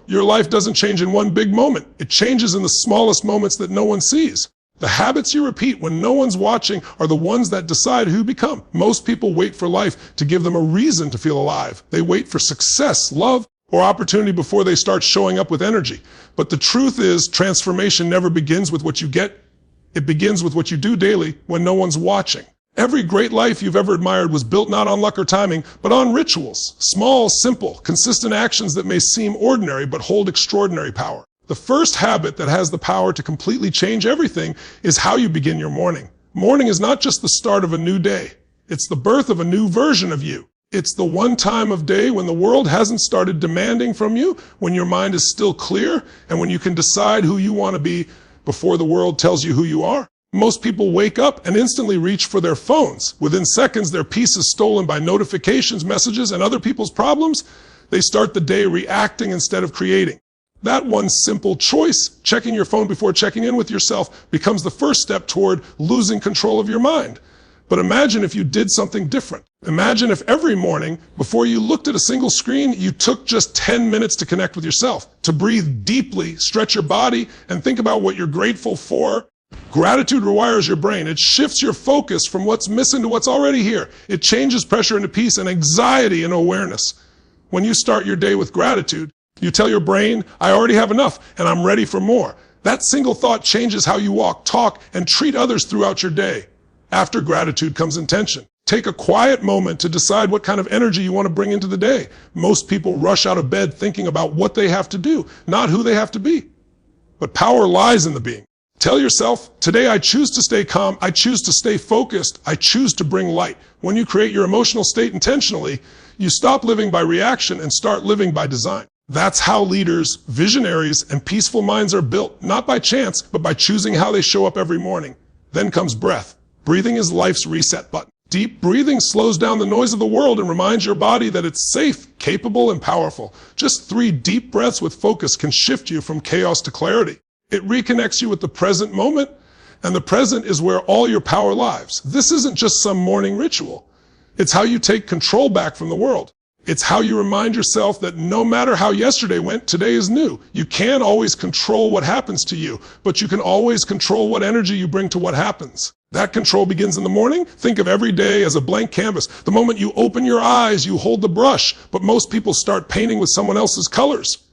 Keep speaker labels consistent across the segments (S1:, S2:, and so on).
S1: Your life doesn't change in one big moment. It changes in the smallest moments that no one sees. The habits you repeat when no one's watching are the ones that decide who you become. Most people wait for life to give them a reason to feel alive. They wait for success, love, or opportunity before they start showing up with energy. But the truth is, transformation never begins with what you get. It begins with what you do daily when no one's watching. Every great life you've ever admired was built not on luck or timing, but on rituals. Small, simple, consistent actions that may seem ordinary but hold extraordinary power. The first habit that has the power to completely change everything is how you begin your morning. Morning is not just the start of a new day. It's the birth of a new version of you. It's the one time of day when the world hasn't started demanding from you, when your mind is still clear, and when you can decide who you want to be before the world tells you who you are. Most people wake up and instantly reach for their phones. Within seconds, their peace is stolen by notifications, messages, and other people's problems. They start the day reacting instead of creating. That one simple choice, checking your phone before checking in with yourself, becomes the first step toward losing control of your mind. But imagine if you did something different. Imagine if every morning, before you looked at a single screen, you took just 10 minutes to connect with yourself, to breathe deeply, stretch your body, and think about what you're grateful for. Gratitude rewires your brain. It shifts your focus from what's missing to what's already here. It changes pressure into peace and anxiety into awareness. When you start your day with gratitude, you tell your brain, I already have enough and I'm ready for more. That single thought changes how you walk, talk, and treat others throughout your day. After gratitude comes intention. Take a quiet moment to decide what kind of energy you want to bring into the day. Most people rush out of bed thinking about what they have to do, not who they have to be. But power lies in the being. Tell yourself, today I choose to stay calm, I choose to stay focused, I choose to bring light. When you create your emotional state intentionally, you stop living by reaction and start living by design. That's how leaders, visionaries, and peaceful minds are built, not by chance, but by choosing how they show up every morning. Then comes breath. Breathing is life's reset button. Deep breathing slows down the noise of the world and reminds your body that it's safe, capable, and powerful. Just 3 deep breaths with focus can shift you from chaos to clarity. It reconnects you with the present moment, and the present is where all your power lies. This isn't just some morning ritual. It's how you take control back from the world. It's how you remind yourself that no matter how yesterday went, today is new. You can't always control what happens to you, but you can always control what energy you bring to what happens. That control begins in the morning. Think of every day as a blank canvas. The moment you open your eyes, you hold the brush, but most people start painting with someone else's colors.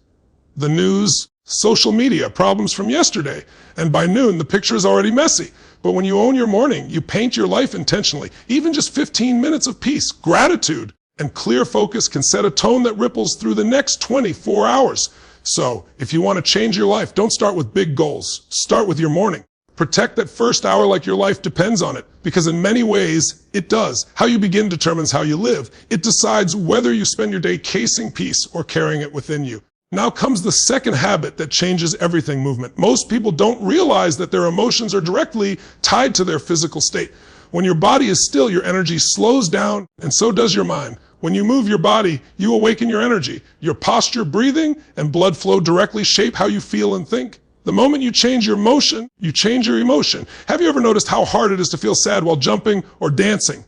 S1: The news, social media, problems from yesterday, and by noon, the picture is already messy. But when you own your morning, you paint your life intentionally. Even just 15 minutes of peace, gratitude, and clear focus can set a tone that ripples through the next 24 hours. So, if you want to change your life, don't start with big goals. Start with your morning. Protect that first hour like your life depends on it, because in many ways, it does. How you begin determines how you live. It decides whether you spend your day casing peace or carrying it within you. Now comes the second habit that changes everything movement. Most people don't realize that their emotions are directly tied to their physical state. When your body is still, your energy slows down, and so does your mind. When you move your body, you awaken your energy. Your posture, breathing, and blood flow directly shape how you feel and think. The moment you change your motion, you change your emotion. Have you ever noticed how hard it is to feel sad while jumping or dancing?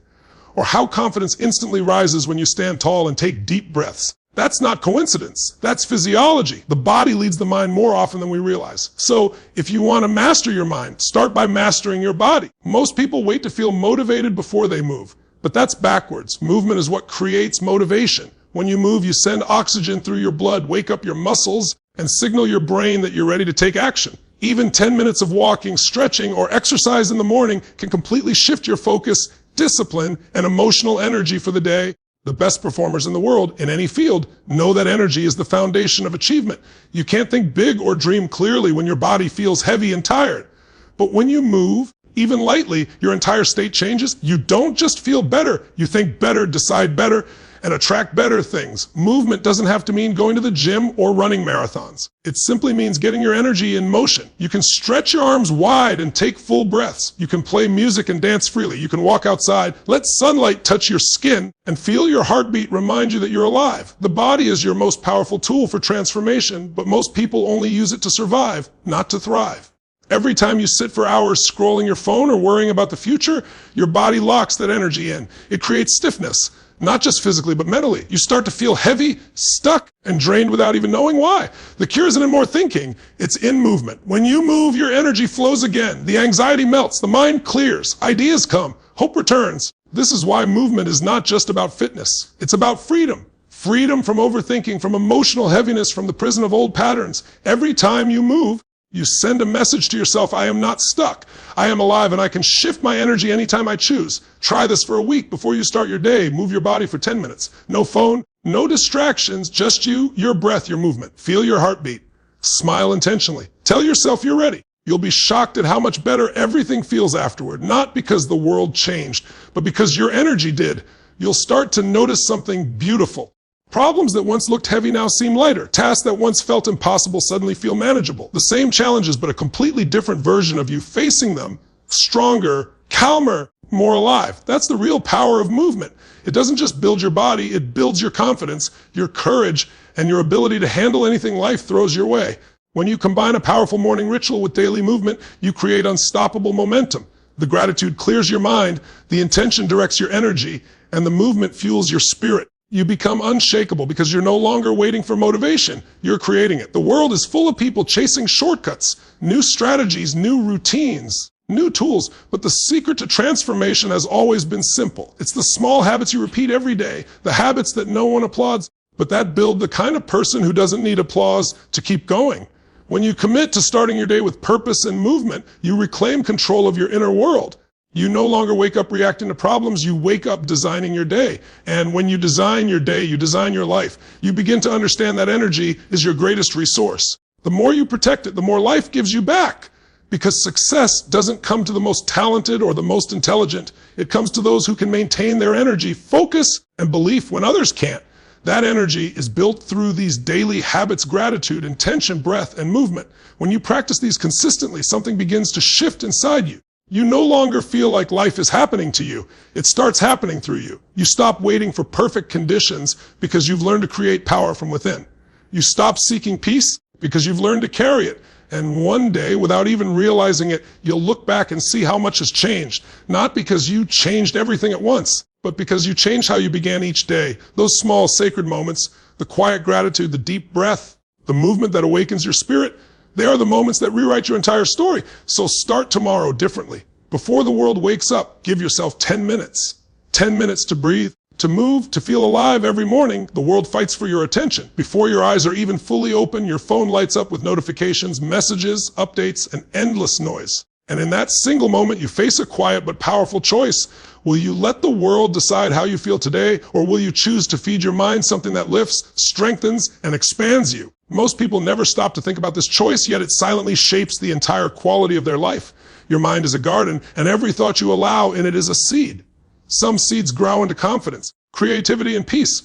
S1: Or how confidence instantly rises when you stand tall and take deep breaths? That's not coincidence. That's physiology. The body leads the mind more often than we realize. So if you want to master your mind, start by mastering your body. Most people wait to feel motivated before they move. But that's backwards. Movement is what creates motivation. When you move, you send oxygen through your blood, wake up your muscles, and signal your brain that you're ready to take action. Even 10 minutes of walking, stretching, or exercise in the morning can completely shift your focus, discipline, and emotional energy for the day. The best performers in the world, in any field, know that energy is the foundation of achievement. You can't think big or dream clearly when your body feels heavy and tired. But when you move, even lightly, your entire state changes. You don't just feel better, you think better, decide better, and attract better things. Movement doesn't have to mean going to the gym or running marathons. It simply means getting your energy in motion. You can stretch your arms wide and take full breaths. You can play music and dance freely. You can walk outside, let sunlight touch your skin, and feel your heartbeat remind you that you're alive. The body is your most powerful tool for transformation, but most people only use it to survive, not to thrive. Every time you sit for hours scrolling your phone or worrying about the future, your body locks that energy in. It creates stiffness, not just physically, but mentally. You start to feel heavy, stuck, and drained without even knowing why. The cure isn't in more thinking, it's in movement. When you move, your energy flows again. The anxiety melts, the mind clears, ideas come, hope returns. This is why movement is not just about fitness. It's about freedom. Freedom from overthinking, from emotional heaviness, from the prison of old patterns. Every time you move, you send a message to yourself, I am not stuck. I am alive and I can shift my energy anytime I choose. Try this for a week before you start your day. Move your body for 10 minutes. No phone, no distractions, just you, your breath, your movement. Feel your heartbeat. Smile intentionally. Tell yourself you're ready. You'll be shocked at how much better everything feels afterward, not because the world changed, but because your energy did. You'll start to notice something beautiful. Problems that once looked heavy now seem lighter. Tasks that once felt impossible suddenly feel manageable. The same challenges, but a completely different version of you facing them, stronger, calmer, more alive. That's the real power of movement. It doesn't just build your body, it builds your confidence, your courage, and your ability to handle anything life throws your way. When you combine a powerful morning ritual with daily movement, you create unstoppable momentum. The gratitude clears your mind, the intention directs your energy, and the movement fuels your spirit. You become unshakable because you're no longer waiting for motivation. You're creating it. The world is full of people chasing shortcuts, new strategies, new routines, new tools. But the secret to transformation has always been simple. It's the small habits you repeat every day, the habits that no one applauds, but that build the kind of person who doesn't need applause to keep going. When you commit to starting your day with purpose and movement, you reclaim control of your inner world. You no longer wake up reacting to problems, you wake up designing your day. And when you design your day, you design your life. You begin to understand that energy is your greatest resource. The more you protect it, the more life gives you back. Because success doesn't come to the most talented or the most intelligent. It comes to those who can maintain their energy, focus, and belief when others can't. That energy is built through these daily habits, gratitude, intention, breath, and movement. When you practice these consistently, something begins to shift inside you. You no longer feel like life is happening to you. It starts happening through you. You stop waiting for perfect conditions because you've learned to create power from within. You stop seeking peace because you've learned to carry it. And one day, without even realizing it, you'll look back and see how much has changed. Not because you changed everything at once, but because you changed how you began each day. Those small sacred moments, the quiet gratitude, the deep breath, the movement that awakens your spirit, they are the moments that rewrite your entire story. So start tomorrow differently. Before the world wakes up, give yourself 10 minutes. 10 minutes to breathe, to move, to feel alive every morning. The world fights for your attention. Before your eyes are even fully open, your phone lights up with notifications, messages, updates, and endless noise. And in that single moment, you face a quiet but powerful choice. Will you let the world decide how you feel today, or will you choose to feed your mind something that lifts, strengthens, and expands you? Most people never stop to think about this choice, yet it silently shapes the entire quality of their life. Your mind is a garden, and every thought you allow in it is a seed. Some seeds grow into confidence, creativity, and peace.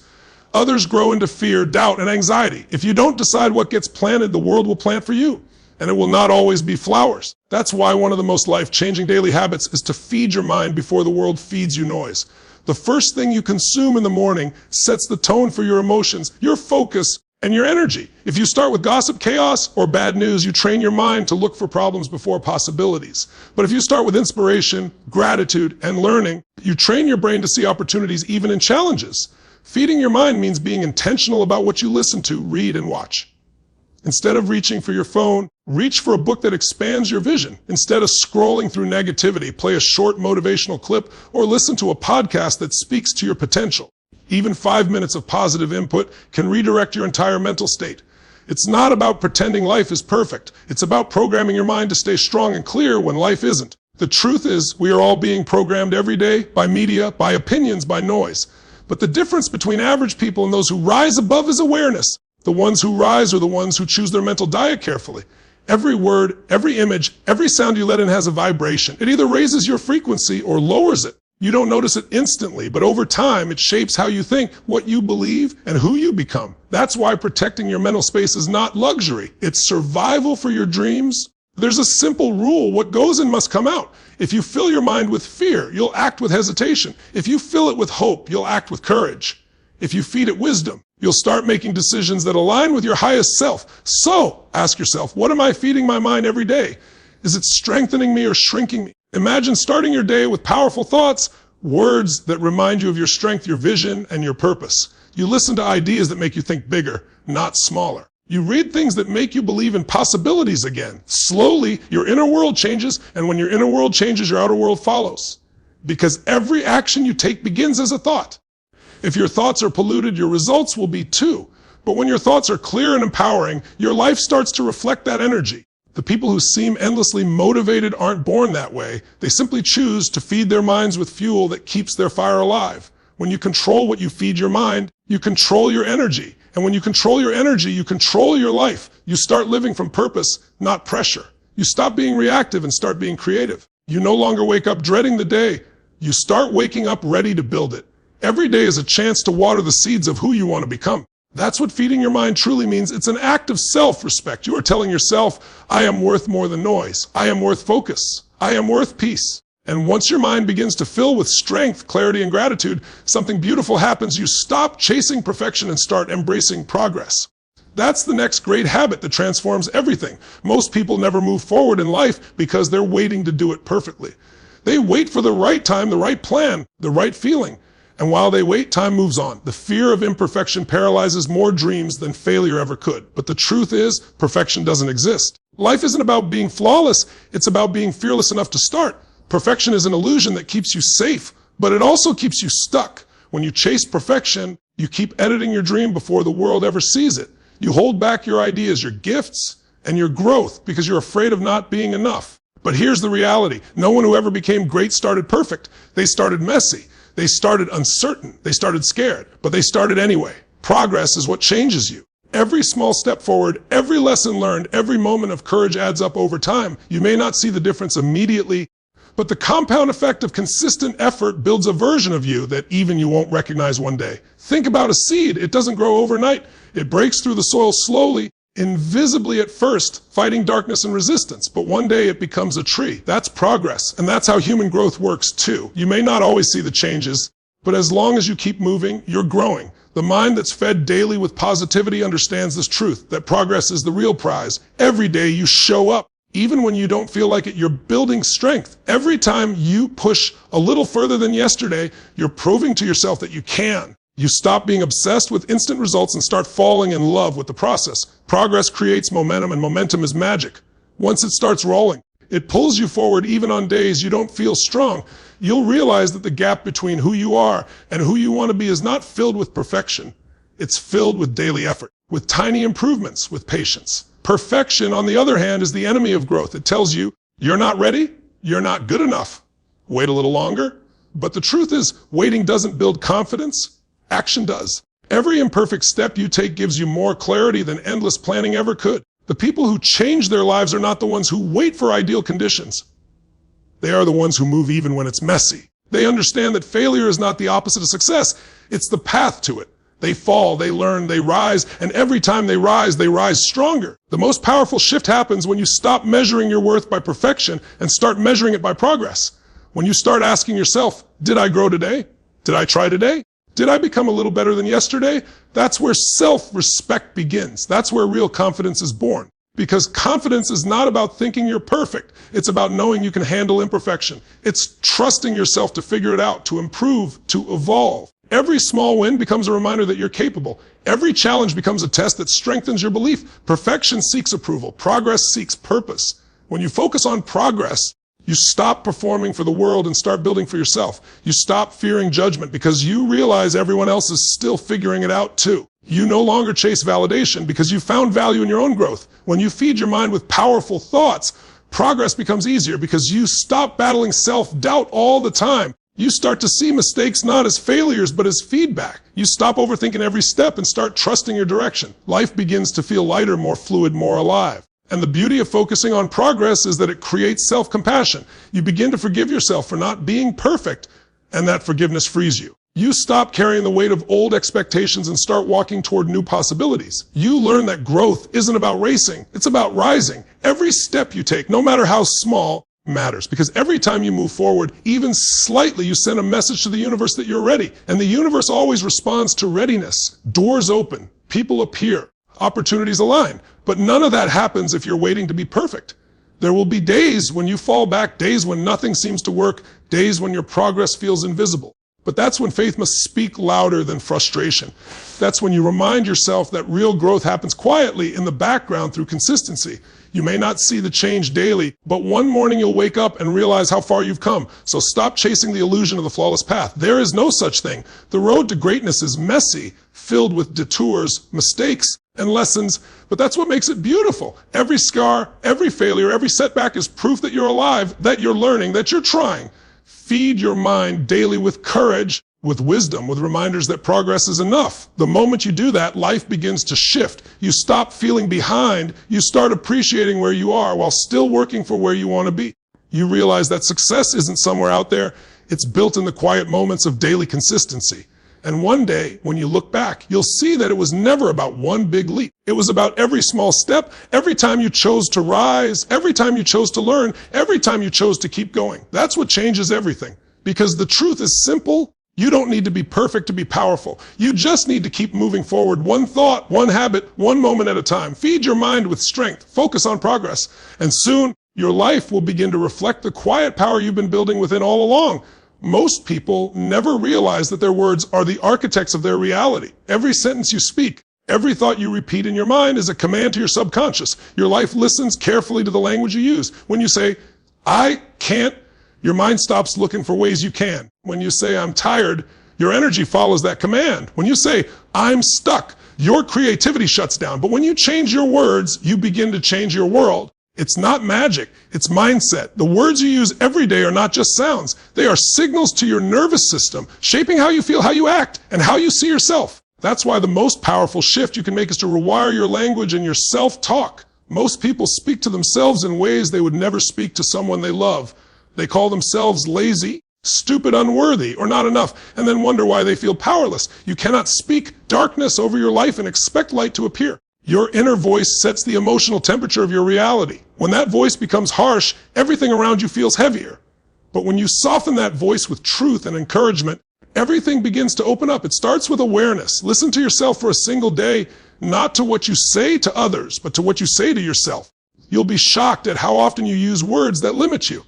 S1: Others grow into fear, doubt, and anxiety. If you don't decide what gets planted, the world will plant for you. And it will not always be flowers. That's why one of the most life-changing daily habits is to feed your mind before the world feeds you noise. The first thing you consume in the morning sets the tone for your emotions, your focus, and your energy. If you start with gossip, chaos, or bad news, you train your mind to look for problems before possibilities. But if you start with inspiration, gratitude, and learning, you train your brain to see opportunities even in challenges. Feeding your mind means being intentional about what you listen to, read, and watch. Instead of reaching for your phone, reach for a book that expands your vision. Instead of scrolling through negativity, play a short motivational clip or listen to a podcast that speaks to your potential. Even 5 minutes of positive input can redirect your entire mental state. It's not about pretending life is perfect. It's about programming your mind to stay strong and clear when life isn't. The truth is, we are all being programmed every day by media, by opinions, by noise. But the difference between average people and those who rise above is awareness. The ones who rise are the ones who choose their mental diet carefully. Every word, every image, every sound you let in has a vibration. It either raises your frequency or lowers it. You don't notice it instantly, but over time, it shapes how you think, what you believe, and who you become. That's why protecting your mental space is not luxury. It's survival for your dreams. There's a simple rule. What goes in must come out. If you fill your mind with fear, you'll act with hesitation. If you fill it with hope, you'll act with courage. If you feed it wisdom, you'll start making decisions that align with your highest self. So, ask yourself, what am I feeding my mind every day? Is it strengthening me or shrinking me? Imagine starting your day with powerful thoughts, words that remind you of your strength, your vision, and your purpose. You listen to ideas that make you think bigger, not smaller. You read things that make you believe in possibilities again. Slowly, your inner world changes, and when your inner world changes, your outer world follows. Because every action you take begins as a thought. If your thoughts are polluted, your results will be too. But when your thoughts are clear and empowering, your life starts to reflect that energy. The people who seem endlessly motivated aren't born that way. They simply choose to feed their minds with fuel that keeps their fire alive. When you control what you feed your mind, you control your energy. And when you control your energy, you control your life. You start living from purpose, not pressure. You stop being reactive and start being creative. You no longer wake up dreading the day. You start waking up ready to build it. Every day is a chance to water the seeds of who you want to become. That's what feeding your mind truly means. It's an act of self-respect. You are telling yourself, I am worth more than noise. I am worth focus. I am worth peace. And once your mind begins to fill with strength, clarity, and gratitude, something beautiful happens. You stop chasing perfection and start embracing progress. That's the next great habit that transforms everything. Most people never move forward in life because they're waiting to do it perfectly. They wait for the right time, the right plan, the right feeling. And while they wait, time moves on. The fear of imperfection paralyzes more dreams than failure ever could. But the truth is, perfection doesn't exist. Life isn't about being flawless. It's about being fearless enough to start. Perfection is an illusion that keeps you safe, but it also keeps you stuck. When you chase perfection, you keep editing your dream before the world ever sees it. You hold back your ideas, your gifts, and your growth because you're afraid of not being enough. But here's the reality. No one who ever became great started perfect. They started messy. They started uncertain. They started scared. But they started anyway. Progress is what changes you. Every small step forward, every lesson learned, every moment of courage adds up over time. You may not see the difference immediately, but the compound effect of consistent effort builds a version of you that even you won't recognize one day. Think about a seed. It doesn't grow overnight. It breaks through the soil slowly, invisibly at first, fighting darkness and resistance. But one day it becomes a tree. That's progress. And that's how human growth works too. You may not always see the changes, but as long as you keep moving, you're growing. The mind that's fed daily with positivity understands this truth, that progress is the real prize. Every day you show up. Even when you don't feel like it, you're building strength. Every time you push a little further than yesterday, you're proving to yourself that you can. You stop being obsessed with instant results and start falling in love with the process. Progress creates momentum, and momentum is magic. Once it starts rolling, it pulls you forward even on days you don't feel strong. You'll realize that the gap between who you are and who you want to be is not filled with perfection. It's filled with daily effort, with tiny improvements, with patience. Perfection, on the other hand, is the enemy of growth. It tells you, you're not ready, you're not good enough. Wait a little longer. But the truth is, waiting doesn't build confidence. Action does. Every imperfect step you take gives you more clarity than endless planning ever could. The people who change their lives are not the ones who wait for ideal conditions. They are the ones who move even when it's messy. They understand that failure is not the opposite of success. It's the path to it. They fall, they learn, they rise, and every time they rise stronger. The most powerful shift happens when you stop measuring your worth by perfection and start measuring it by progress. When you start asking yourself, did I grow today? Did I try today? Did I become a little better than yesterday? That's where self-respect begins. That's where real confidence is born. Because confidence is not about thinking you're perfect. It's about knowing you can handle imperfection. It's trusting yourself to figure it out, to improve, to evolve. Every small win becomes a reminder that you're capable. Every challenge becomes a test that strengthens your belief. Perfection seeks approval. Progress seeks purpose. When you focus on progress, you stop performing for the world and start building for yourself. You stop fearing judgment because you realize everyone else is still figuring it out too. You no longer chase validation because you found value in your own growth. When you feed your mind with powerful thoughts, progress becomes easier because you stop battling self-doubt all the time. You start to see mistakes not as failures, but as feedback. You stop overthinking every step and start trusting your direction. Life begins to feel lighter, more fluid, more alive. And the beauty of focusing on progress is that it creates self-compassion. You begin to forgive yourself for not being perfect, and that forgiveness frees you. You stop carrying the weight of old expectations and start walking toward new possibilities. You learn that growth isn't about racing, it's about rising. Every step you take, no matter how small, matters, because every time you move forward, even slightly, you send a message to the universe that you're ready. And the universe always responds to readiness. Doors open, people appear, opportunities align. But none of that happens if you're waiting to be perfect. There will be days when you fall back, days when nothing seems to work, days when your progress feels invisible. But that's when faith must speak louder than frustration. That's when you remind yourself that real growth happens quietly in the background through consistency. You may not see the change daily, but one morning you'll wake up and realize how far you've come. So stop chasing the illusion of the flawless path. There is no such thing. The road to greatness is messy, filled with detours, mistakes, and lessons, but that's what makes it beautiful. Every scar, every failure, every setback is proof that you're alive, that you're learning, that you're trying. Feed your mind daily with courage, with wisdom, with reminders that progress is enough. The moment you do that, life begins to shift. You stop feeling behind. You start appreciating where you are while still working for where you want to be. You realize that success isn't somewhere out there. It's built in the quiet moments of daily consistency. And one day, when you look back, you'll see that it was never about one big leap. It was about every small step, every time you chose to rise, every time you chose to learn, every time you chose to keep going. That's what changes everything. Because the truth is simple. You don't need to be perfect to be powerful. You just need to keep moving forward, one thought, one habit, one moment at a time. Feed your mind with strength. Focus on progress. And soon, your life will begin to reflect the quiet power you've been building within all along. Most people never realize that their words are the architects of their reality. Every sentence you speak, every thought you repeat in your mind is a command to your subconscious. Your life listens carefully to the language you use. When you say, I can't, your mind stops looking for ways you can. When you say, I'm tired, your energy follows that command. When you say, I'm stuck, your creativity shuts down. But when you change your words, you begin to change your world. It's not magic, it's mindset. The words you use every day are not just sounds. They are signals to your nervous system, shaping how you feel, how you act, and how you see yourself. That's why the most powerful shift you can make is to rewire your language and your self-talk. Most people speak to themselves in ways they would never speak to someone they love. They call themselves lazy, stupid, unworthy, or not enough, and then wonder why they feel powerless. You cannot speak darkness over your life and expect light to appear. Your inner voice sets the emotional temperature of your reality. When that voice becomes harsh, everything around you feels heavier. But when you soften that voice with truth and encouragement, everything begins to open up. It starts with awareness. Listen to yourself for a single day, not to what you say to others, but to what you say to yourself. You'll be shocked at how often you use words that limit you.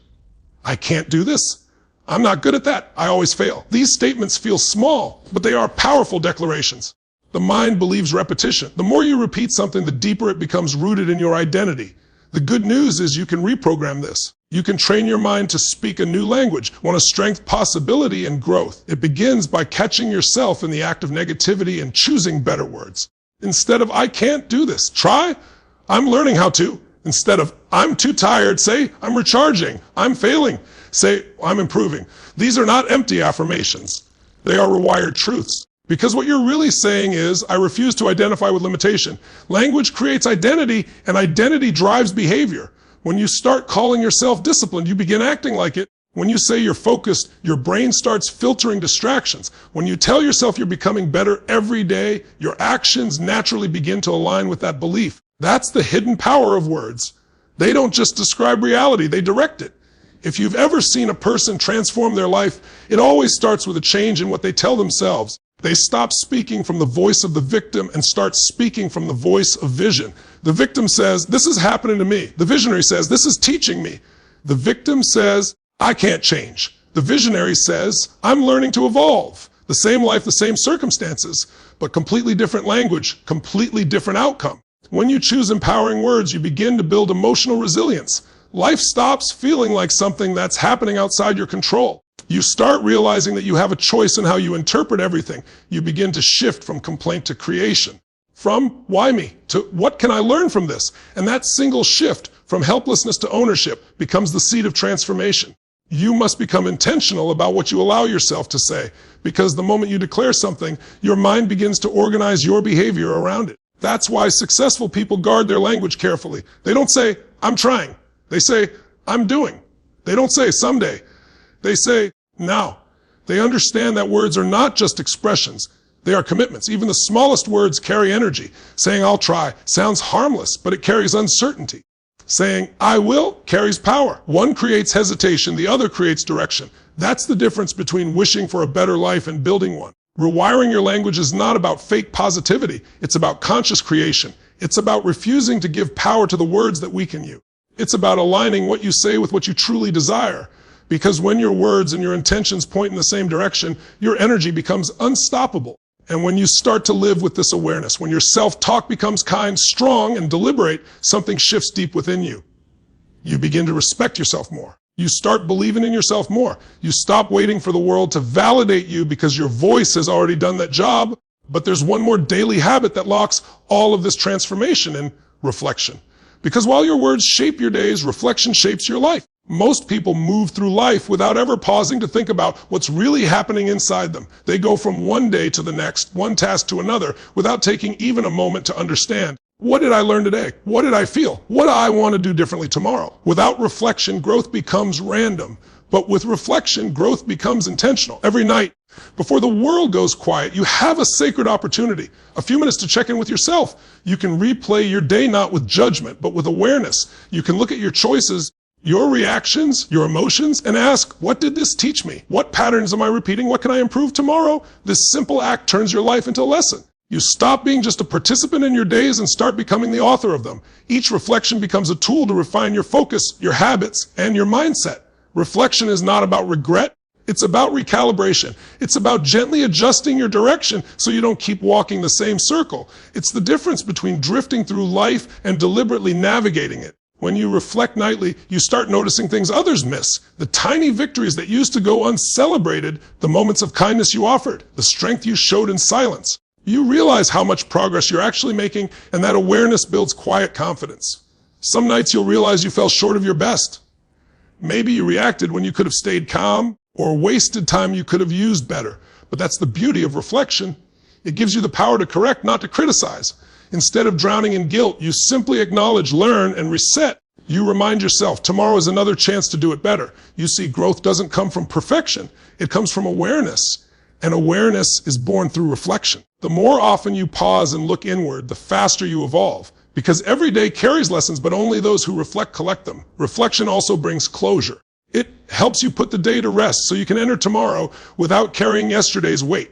S1: I can't do this. I'm not good at that. I always fail. These statements feel small, but they are powerful declarations. The mind believes repetition. The more you repeat something, the deeper it becomes rooted in your identity. The good news is you can reprogram this. You can train your mind to speak a new language, one of strength, possibility, and growth. It begins by catching yourself in the act of negativity and choosing better words. Instead of, I can't do this, try, I'm learning how to. Instead of, I'm too tired, say, I'm recharging, I'm failing, say, I'm improving. These are not empty affirmations. They are rewired truths. Because what you're really saying is, I refuse to identify with limitation. Language creates identity, and identity drives behavior. When you start calling yourself disciplined, you begin acting like it. When you say you're focused, your brain starts filtering distractions. When you tell yourself you're becoming better every day, your actions naturally begin to align with that belief. That's the hidden power of words. They don't just describe reality, they direct it. If you've ever seen a person transform their life, it always starts with a change in what they tell themselves. They stop speaking from the voice of the victim and start speaking from the voice of vision. The victim says, this is happening to me. The visionary says, this is teaching me. The victim says, I can't change. The visionary says, I'm learning to evolve. The same life, the same circumstances, but completely different language, completely different outcome. When you choose empowering words, you begin to build emotional resilience. Life stops feeling like something that's happening outside your control. You start realizing that you have a choice in how you interpret everything. You begin to shift from complaint to creation. From why me to what can I learn from this? And that single shift from helplessness to ownership becomes the seed of transformation. You must become intentional about what you allow yourself to say, because the moment you declare something, your mind begins to organize your behavior around it. That's why successful people guard their language carefully. They don't say, I'm trying. They say, I'm doing. They don't say someday. They say, now. They understand that words are not just expressions. They are commitments. Even the smallest words carry energy. Saying, I'll try, sounds harmless, but it carries uncertainty. Saying, I will, carries power. One creates hesitation, the other creates direction. That's the difference between wishing for a better life and building one. Rewiring your language is not about fake positivity. It's about conscious creation. It's about refusing to give power to the words that weaken you. It's about aligning what you say with what you truly desire. Because when your words and your intentions point in the same direction, your energy becomes unstoppable. And when you start to live with this awareness, when your self-talk becomes kind, strong, and deliberate, something shifts deep within you. You begin to respect yourself more. You start believing in yourself more. You stop waiting for the world to validate you because your voice has already done that job. But there's one more daily habit that locks all of this transformation in: reflection. Because while your words shape your days, reflection shapes your life. Most people move through life without ever pausing to think about what's really happening inside them. They go from one day to the next, one task to another, without taking even a moment to understand: what did I learn today? What did I feel? What do I want to do differently tomorrow? Without reflection, growth becomes random. But with reflection, growth becomes intentional. Every night, before the world goes quiet, you have a sacred opportunity. A few minutes to check in with yourself. You can replay your day not with judgment, but with awareness. You can look at your choices, your reactions, your emotions, and ask, what did this teach me? What patterns am I repeating? What can I improve tomorrow? This simple act turns your life into a lesson. You stop being just a participant in your days and start becoming the author of them. Each reflection becomes a tool to refine your focus, your habits, and your mindset. Reflection is not about regret. It's about recalibration. It's about gently adjusting your direction so you don't keep walking the same circle. It's the difference between drifting through life and deliberately navigating it. When you reflect nightly, you start noticing things others miss. The tiny victories that used to go uncelebrated, the moments of kindness you offered, the strength you showed in silence. You realize how much progress you're actually making, and that awareness builds quiet confidence. Some nights you'll realize you fell short of your best. Maybe you reacted when you could have stayed calm, or wasted time you could have used better. But that's the beauty of reflection. It gives you the power to correct, not to criticize. Instead of drowning in guilt, you simply acknowledge, learn, and reset. You remind yourself, tomorrow is another chance to do it better. You see, growth doesn't come from perfection. It comes from awareness. And awareness is born through reflection. The more often you pause and look inward, the faster you evolve. Because every day carries lessons, but only those who reflect collect them. Reflection also brings closure. It helps you put the day to rest so you can enter tomorrow without carrying yesterday's weight.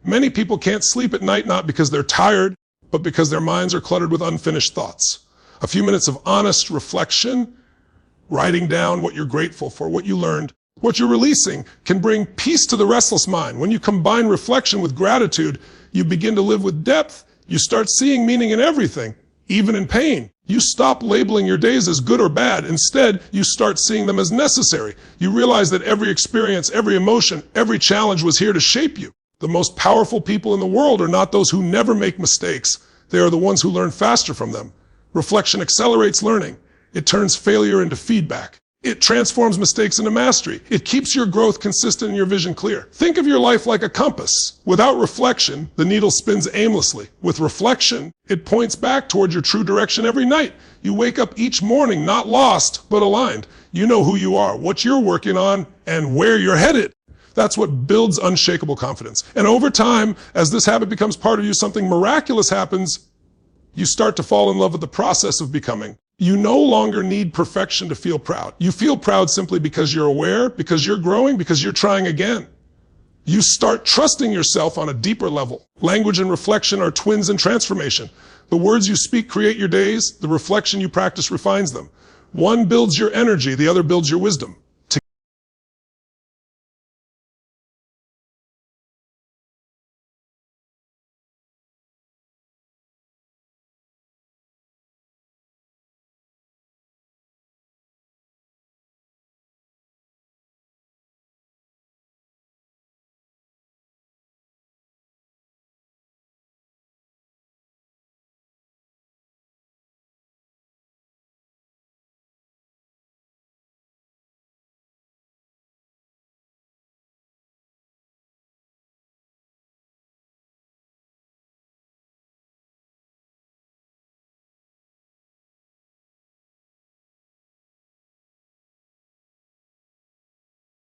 S1: Many people can't sleep at night not because they're tired, but because their minds are cluttered with unfinished thoughts. A few minutes of honest reflection, writing down what you're grateful for, what you learned, what you're releasing, can bring peace to the restless mind. When you combine reflection with gratitude, you begin to live with depth. You start seeing meaning in everything, even in pain. You stop labeling your days as good or bad. Instead, you start seeing them as necessary. You realize that every experience, every emotion, every challenge was here to shape you. The most powerful people in the world are not those who never make mistakes. They are the ones who learn faster from them. Reflection accelerates learning. It turns failure into feedback. It transforms mistakes into mastery. It keeps your growth consistent and your vision clear. Think of your life like a compass. Without reflection, the needle spins aimlessly. With reflection, it points back toward your true direction every night. You wake up each morning not lost, but aligned. You know who you are, what you're working on, and where you're headed. That's what builds unshakable confidence. And over time, as this habit becomes part of you, something miraculous happens. You start to fall in love with the process of becoming. You no longer need perfection to feel proud. You feel proud simply because you're aware, because you're growing, because you're trying again. You start trusting yourself on a deeper level. Language and reflection are twins in transformation. The words you speak create your days. The reflection you practice refines them. One builds your energy, the other builds your wisdom.